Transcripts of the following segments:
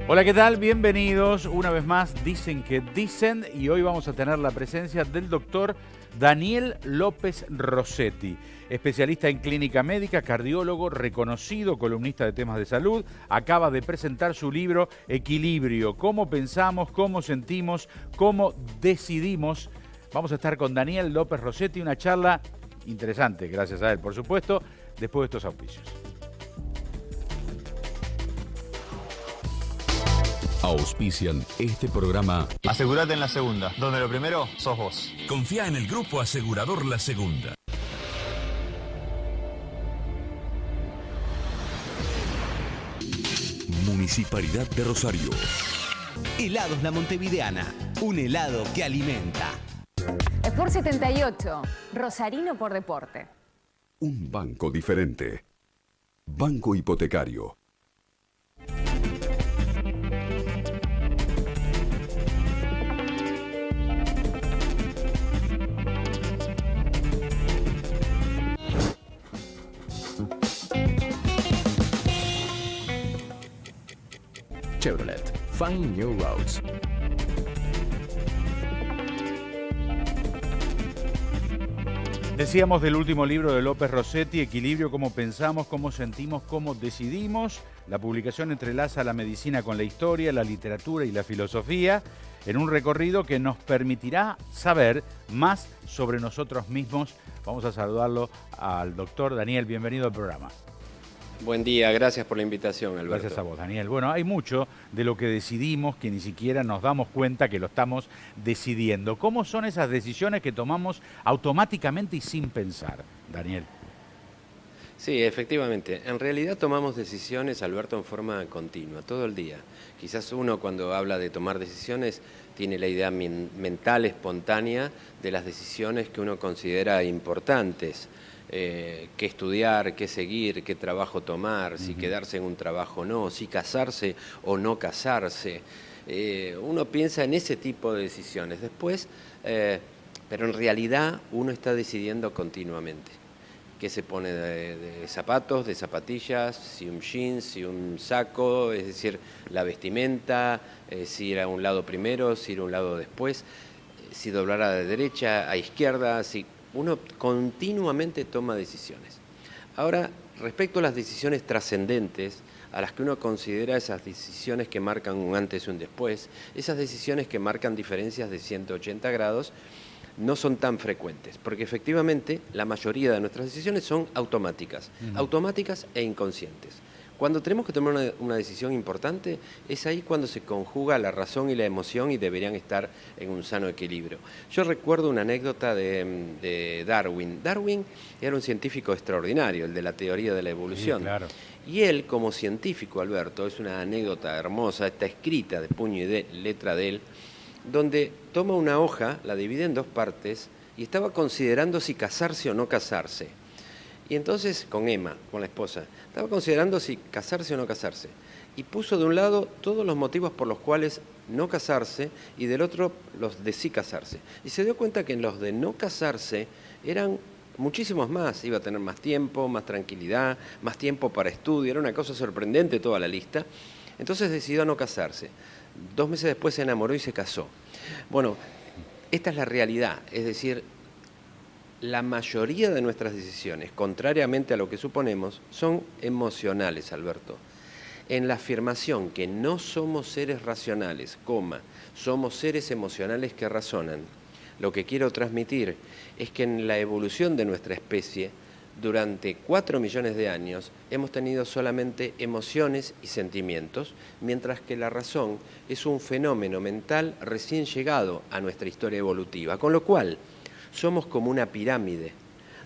Hola, ¿qué tal? Bienvenidos una vez más. Dicen que dicen, y hoy vamos a tener la presencia del doctor Daniel López Rossetti, especialista en clínica médica, cardiólogo, reconocido columnista de temas de salud. Acaba de presentar su libro Equilibrio, cómo pensamos, cómo sentimos, cómo decidimos. Vamos a estar con Daniel López Rossetti, una charla interesante, gracias a él, por supuesto, después de estos auspicios. Auspician este programa. Asegúrate en la segunda, donde lo primero sos vos. Confía en el Grupo Asegurador La Segunda. Municipalidad de Rosario. Helados La Montevideana, un helado que alimenta. Sport 78, Rosarino por deporte. Un banco diferente. Banco Hipotecario. Chevrolet. Find New Roads. Decíamos del último libro de López Rossetti, Equilibrio, cómo pensamos, cómo sentimos, cómo decidimos. La publicación entrelaza la medicina con la historia, la literatura y la filosofía en un recorrido que nos permitirá saber más sobre nosotros mismos. Vamos a saludarlo al doctor Daniel. Bienvenido al programa. Buen día, gracias por la invitación, Alberto. Gracias a vos, Daniel. Bueno, hay mucho de lo que decidimos que ni siquiera nos damos cuenta que lo estamos decidiendo. ¿Cómo son esas decisiones que tomamos automáticamente y sin pensar, Daniel? Sí, efectivamente. En realidad tomamos decisiones, Alberto, en forma continua, todo el día. Quizás uno cuando habla de tomar decisiones tiene la idea mental, espontánea, de las decisiones que uno considera importantes. Qué estudiar, qué seguir, qué trabajo tomar, si quedarse en un trabajo o no, si casarse o no casarse. Uno piensa en ese tipo de decisiones. Después, pero en realidad uno está decidiendo continuamente. Qué se pone de zapatos, de zapatillas, si un jeans, si un saco, es decir, la vestimenta, si ir a un lado primero, si ir a un lado después, si doblar a la derecha, a izquierda, si... Uno continuamente toma decisiones. Ahora, respecto a las decisiones trascendentes, a las que uno considera esas decisiones que marcan un antes y un después, esas decisiones que marcan diferencias de 180 grados, no son tan frecuentes, porque efectivamente la mayoría de nuestras decisiones son automáticas, automáticas e inconscientes. Cuando tenemos que tomar una decisión importante, es ahí cuando se conjuga la razón y la emoción y deberían estar en un sano equilibrio. Yo recuerdo una anécdota de Darwin. Darwin era un científico extraordinario, el de la teoría de la evolución. Sí, claro. Y él, como científico, Alberto, es una anécdota hermosa, está escrita de puño y letra de él, donde toma una hoja, la divide en dos partes y estaba considerando si casarse o no casarse. Y entonces, con Emma, con la esposa, estaba considerando si casarse o no casarse. Y puso de un lado todos los motivos por los cuales no casarse y del otro los de sí casarse. Y se dio cuenta que en los de no casarse eran muchísimos más. Iba a tener más tiempo, más tranquilidad, más tiempo para estudio. Era una cosa sorprendente toda la lista. Entonces decidió no casarse. 2 meses después se enamoró y se casó. Bueno, esta es la realidad. Es decir, la mayoría de nuestras decisiones, contrariamente a lo que suponemos, son emocionales, Alberto. En la afirmación que no somos seres racionales, somos seres emocionales que razonan, lo que quiero transmitir es que en la evolución de nuestra especie, durante 4 millones de años, hemos tenido solamente emociones y sentimientos, mientras que la razón es un fenómeno mental recién llegado a nuestra historia evolutiva, con lo cual somos como una pirámide,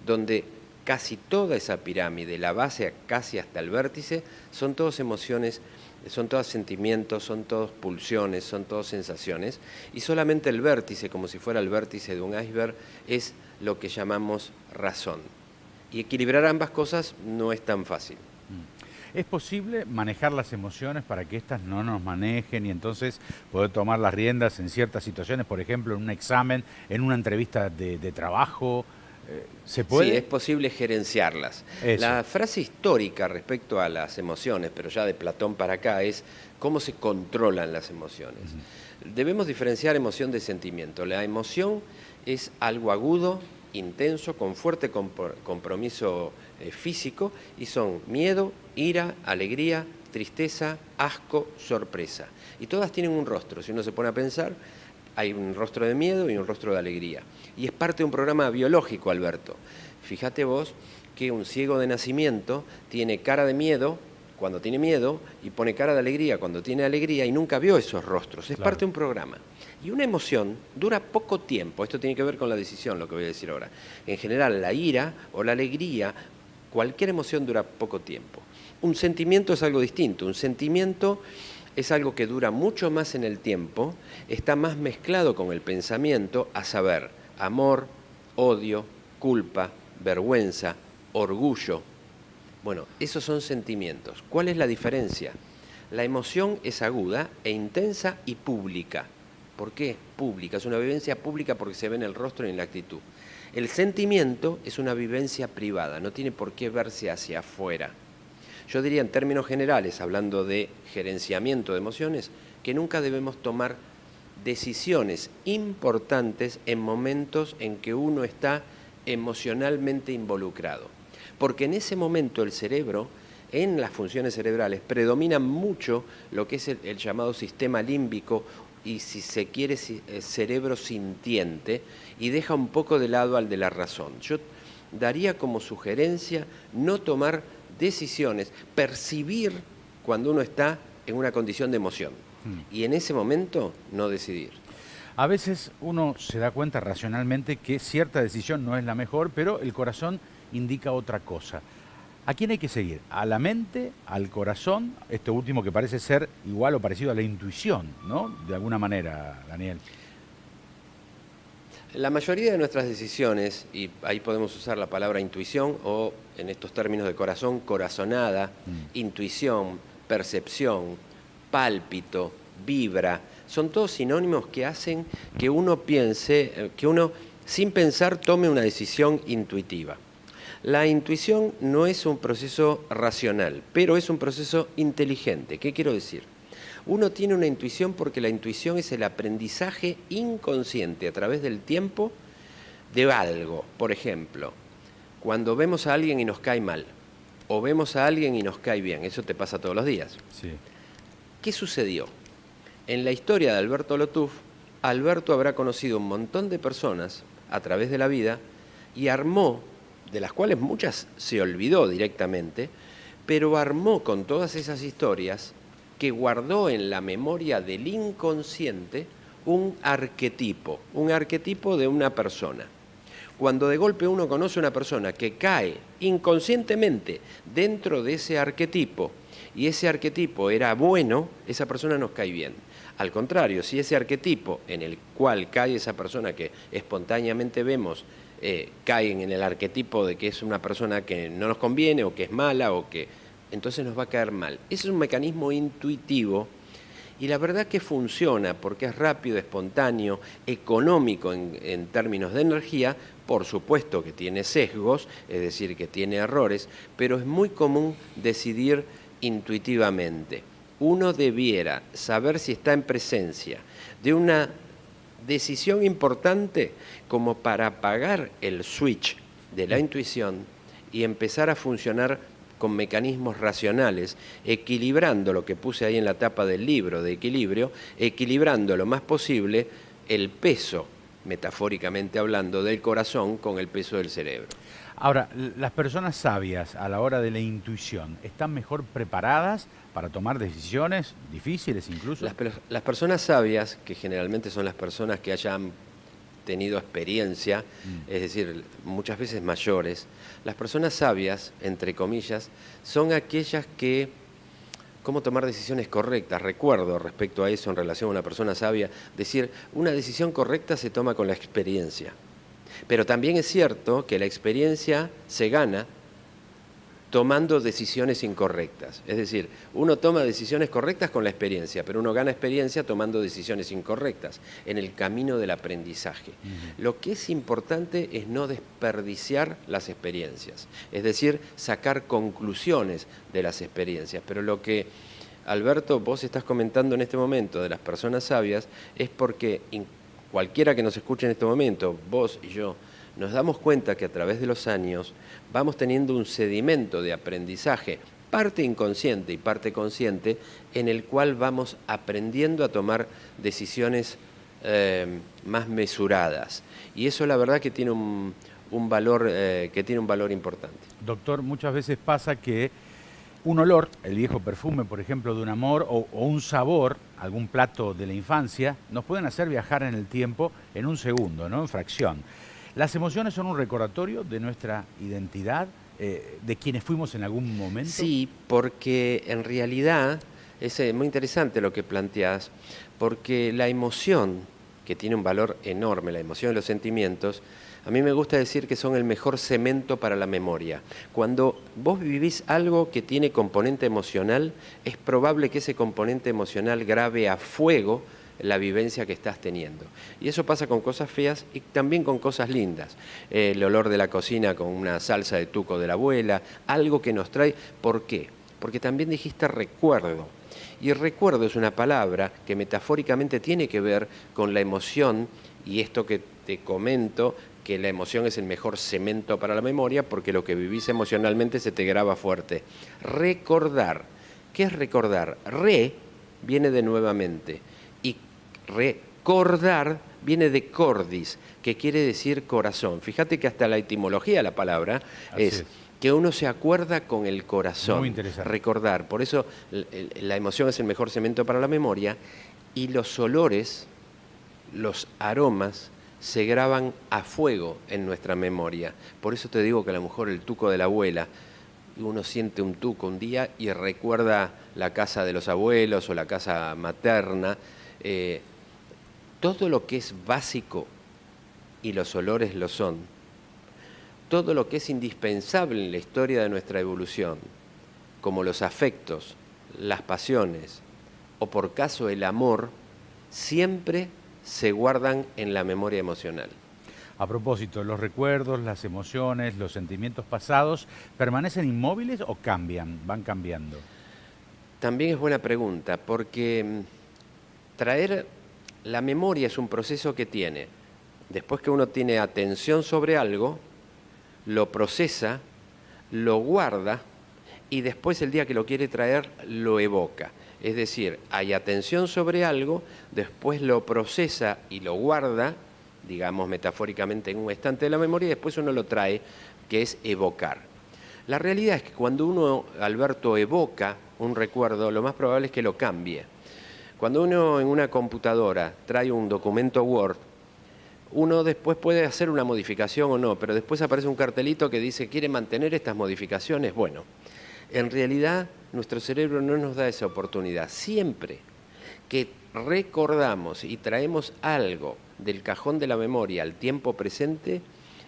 donde casi toda esa pirámide, la base casi hasta el vértice, son todas emociones, son todos sentimientos, son todos pulsiones, son todas sensaciones, y solamente el vértice, como si fuera el vértice de un iceberg, es lo que llamamos razón. Y equilibrar ambas cosas no es tan fácil. ¿Es posible manejar las emociones para que éstas no nos manejen y entonces poder tomar las riendas en ciertas situaciones, por ejemplo, en un examen, en una entrevista de trabajo? ¿Se puede? Sí, es posible gerenciarlas. Eso. La frase histórica respecto a las emociones, pero ya de Platón para acá, es cómo se controlan las emociones. Debemos diferenciar emoción de sentimiento. La emoción es algo agudo, intenso, con fuerte compromiso físico, y son miedo, ira, alegría, tristeza, asco, sorpresa. Y todas tienen un rostro. Si uno se pone a pensar, hay un rostro de miedo y un rostro de alegría. Y es parte de un programa biológico, Alberto. Fíjate vos que un ciego de nacimiento tiene cara de miedo cuando tiene miedo y pone cara de alegría cuando tiene alegría, y nunca vio esos rostros. Es parte de un programa. Y una emoción dura poco tiempo. Esto tiene que ver con la decisión, lo que voy a decir ahora. En general, la ira o la alegría, cualquier emoción dura poco tiempo. Un sentimiento es algo distinto. Un sentimiento es algo que dura mucho más en el tiempo, está más mezclado con el pensamiento, a saber, amor, odio, culpa, vergüenza, orgullo. Bueno, esos son sentimientos. ¿Cuál es la diferencia? La emoción es aguda e intensa y pública. ¿Por qué es pública? Es una vivencia pública porque se ve en el rostro y en la actitud. El sentimiento es una vivencia privada, no tiene por qué verse hacia afuera. Yo diría en términos generales, hablando de gerenciamiento de emociones, que nunca debemos tomar decisiones importantes en momentos en que uno está emocionalmente involucrado. Porque en ese momento el cerebro, en las funciones cerebrales, predomina mucho lo que es el llamado sistema límbico y, si se quiere, cerebro sintiente, y deja un poco de lado al de la razón. Yo daría como sugerencia no tomar decisiones, percibir cuando uno está en una condición de emoción y en ese momento no decidir. A veces uno se da cuenta racionalmente que cierta decisión no es la mejor, pero el corazón indica otra cosa. ¿A quién hay que seguir? ¿A la mente? ¿Al corazón? Esto último que parece ser igual o parecido a la intuición, ¿no? De alguna manera, Daniel. La mayoría de nuestras decisiones, y ahí podemos usar la palabra intuición o, en estos términos de corazón, corazonada, intuición, percepción, pálpito, vibra, son todos sinónimos que hacen que uno piense, que uno sin pensar tome una decisión intuitiva. La intuición no es un proceso racional, pero es un proceso inteligente. ¿Qué quiero decir? Uno tiene una intuición porque la intuición es el aprendizaje inconsciente a través del tiempo de algo. Por ejemplo, cuando vemos a alguien y nos cae mal, o vemos a alguien y nos cae bien, eso te pasa todos los días. Sí. ¿Qué sucedió? En la historia de Alberto Lotuf, Alberto habrá conocido un montón de personas a través de la vida y armó, de las cuales muchas se olvidó directamente, pero armó con todas esas historias que guardó en la memoria del inconsciente un arquetipo de una persona. Cuando de golpe uno conoce a una persona que cae inconscientemente dentro de ese arquetipo, y ese arquetipo era bueno, esa persona nos cae bien. Al contrario, si ese arquetipo en el cual cae esa persona que espontáneamente vemos, caen en el arquetipo de que es una persona que no nos conviene o que es mala o que entonces nos va a caer mal. Ese es un mecanismo intuitivo y la verdad que funciona porque es rápido, espontáneo, económico en términos de energía, por supuesto que tiene sesgos, es decir, que tiene errores, pero es muy común decidir intuitivamente. Uno debiera saber si está en presencia de una decisión importante como para apagar el switch de la intuición y empezar a funcionar con mecanismos racionales, equilibrando lo que puse ahí en la tapa del libro de equilibrio, equilibrando lo más posible el peso, metafóricamente hablando, del corazón con el peso del cerebro. Ahora, las personas sabias a la hora de la intuición, ¿están mejor preparadas para tomar decisiones difíciles incluso? Las personas sabias, que generalmente son las personas que hayan tenido experiencia, es decir, muchas veces mayores, las personas sabias, entre comillas, son aquellas que, ¿cómo tomar decisiones correctas? Recuerdo respecto a eso en relación a una persona sabia, decir, una decisión correcta se toma con la experiencia. Pero también es cierto que la experiencia se gana tomando decisiones incorrectas. Es decir, uno toma decisiones correctas con la experiencia, pero uno gana experiencia tomando decisiones incorrectas en el camino del aprendizaje. Lo que es importante es no desperdiciar las experiencias, es decir, sacar conclusiones de las experiencias. Pero lo que, Alberto, vos estás comentando en este momento de las personas sabias es porque cualquiera que nos escuche en este momento, vos y yo, nos damos cuenta que a través de los años vamos teniendo un sedimento de aprendizaje, parte inconsciente y parte consciente, en el cual vamos aprendiendo a tomar decisiones más mesuradas. Y eso la verdad que tiene un valor importante. Doctor, muchas veces pasa que un olor, el viejo perfume, por ejemplo, de un amor, o un sabor, algún plato de la infancia, nos pueden hacer viajar en el tiempo en un segundo, ¿no? En fracción. ¿Las emociones son un recordatorio de nuestra identidad, de quienes fuimos en algún momento? Sí, porque en realidad es muy interesante lo que planteás, porque la emoción, que tiene un valor enorme, la emoción y los sentimientos, a mí me gusta decir que son el mejor cemento para la memoria. Cuando vos vivís algo que tiene componente emocional, es probable que ese componente emocional grabe a fuego la vivencia que estás teniendo. Y eso pasa con cosas feas y también con cosas lindas. El olor de la cocina con una salsa de tuco de la abuela, algo que nos trae. ¿Por qué? Porque también dijiste recuerdo. Y recuerdo es una palabra que metafóricamente tiene que ver con la emoción, y esto que te comento, que la emoción es el mejor cemento para la memoria, porque lo que vivís emocionalmente se te graba fuerte. Recordar. ¿Qué es recordar? Re viene de nuevamente. Recordar viene de cordis, que quiere decir corazón. Fíjate que hasta la etimología de la palabra es que uno se acuerda con el corazón. Muy interesante. Recordar. Por eso la emoción es el mejor cemento para la memoria, y los olores, los aromas, se graban a fuego en nuestra memoria. Por eso te digo que a lo mejor el tuco de la abuela, uno siente un tuco un día y recuerda la casa de los abuelos o la casa materna. Todo lo que es básico, y los olores lo son, todo lo que es indispensable en la historia de nuestra evolución, como los afectos, las pasiones o por caso el amor, siempre se guardan en la memoria emocional. A propósito, ¿los recuerdos, las emociones, los sentimientos pasados permanecen inmóviles o cambian, van cambiando? También es buena pregunta, porque traer la memoria es un proceso que tiene, después que uno tiene atención sobre algo, lo procesa, lo guarda y después el día que lo quiere traer lo evoca. Es decir, hay atención sobre algo, después lo procesa y lo guarda, digamos metafóricamente en un estante de la memoria, y después uno lo trae, que es evocar. La realidad es que cuando uno, Alberto, evoca un recuerdo, lo más probable es que lo cambie. Cuando uno en una computadora trae un documento Word, uno después puede hacer una modificación o no, pero después aparece un cartelito que dice ¿quiere mantener estas modificaciones? Bueno, en realidad nuestro cerebro no nos da esa oportunidad. Siempre que recordamos y traemos algo del cajón de la memoria al tiempo presente,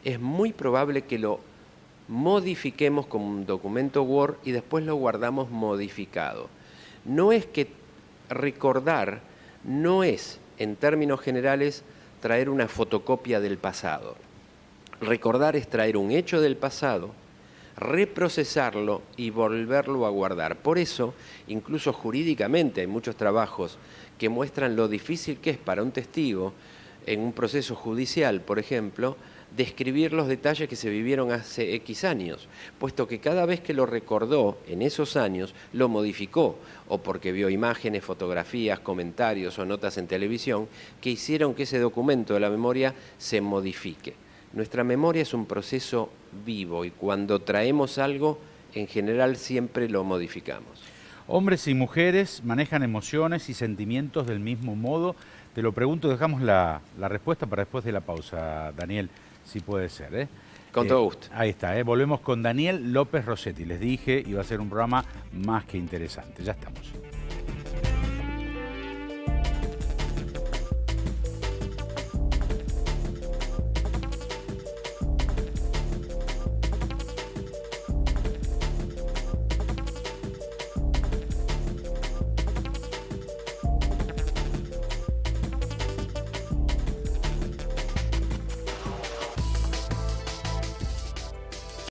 es muy probable que lo modifiquemos como un documento Word y después lo guardamos modificado. No es que recordar no es, en términos generales, traer una fotocopia del pasado. Recordar es traer un hecho del pasado, reprocesarlo y volverlo a guardar. Por eso, incluso jurídicamente, hay muchos trabajos que muestran lo difícil que es para un testigo en un proceso judicial, por ejemplo, describir los detalles que se vivieron hace X años, puesto que cada vez que lo recordó en esos años, lo modificó, o porque vio imágenes, fotografías, comentarios o notas en televisión que hicieron que ese documento de la memoria se modifique. Nuestra memoria es un proceso vivo y cuando traemos algo, en general siempre lo modificamos. ¿Hombres y mujeres manejan emociones y sentimientos del mismo modo? Te lo pregunto, dejamos la respuesta para después de la pausa, Daniel, si puede ser. Con todo gusto. Ahí está, volvemos con Daniel López Rossetti. Les dije, iba a ser un programa más que interesante. Ya estamos.